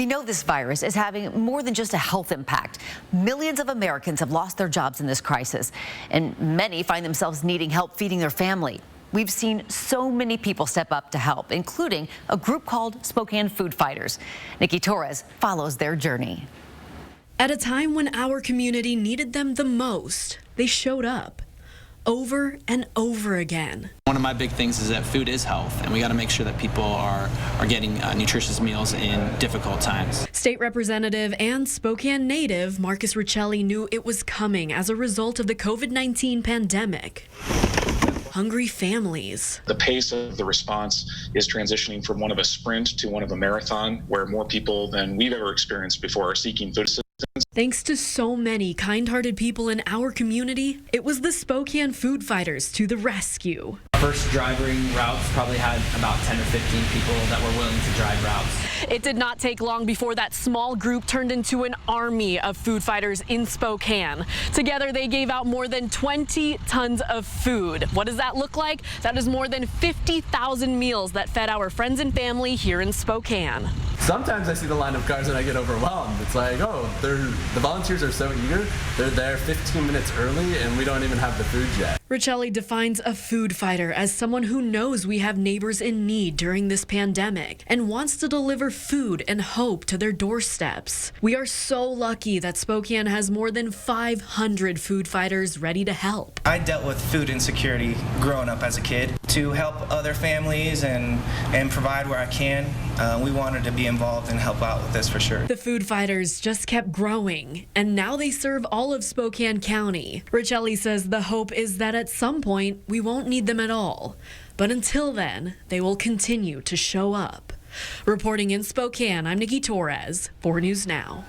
We know this virus is having more than just a health impact. Millions of Americans have lost their jobs in this crisis, and many find themselves needing help feeding their family. We've seen so many people step up to help, including a group called Spokane Food Fighters. Nikki Torres follows their journey. At a time when our community needed them the most, they showed up over and over again. One of my big things is that food is health, and we got to make sure that people are getting nutritious meals in difficult times. State Representative and Spokane native Marcus Riccelli knew it was coming as a result of the COVID-19 pandemic. Hungry families. The pace of the response is transitioning from one of a sprint to one of a marathon, where more people than we've ever experienced before are seeking food assistance. Thanks to so many kind-hearted people in our community, it was the Spokane Food Fighters to the rescue. First driving routes probably had about 10 or 15 people that were willing to drive routes. It did not take long before that small group turned into an army of food fighters in Spokane. Together, they gave out more than 20 tons of food. What does that look like? That is more than 50,000 meals that fed our friends and family here in Spokane. Sometimes I see the line of cars and I get overwhelmed. It's like, oh, the volunteers are so eager. They're there 15 minutes early and we don't even have the food yet. Riccelli defines a food fighter as someone who knows we have neighbors in need during this pandemic and wants to deliver food and hope to their doorsteps. We are so lucky that Spokane has more than 500 food fighters ready to help. I dealt with food insecurity growing up as a kid. To help other families and provide where I can, we wanted to be involved and help out with this for sure. The food fighters just kept growing, and now they serve all of Spokane County. Riccelli says the hope is that at some point we won't need them at all. But until then, they will continue to show up. Reporting in Spokane, I'm Nikki Torres, 4 News Now.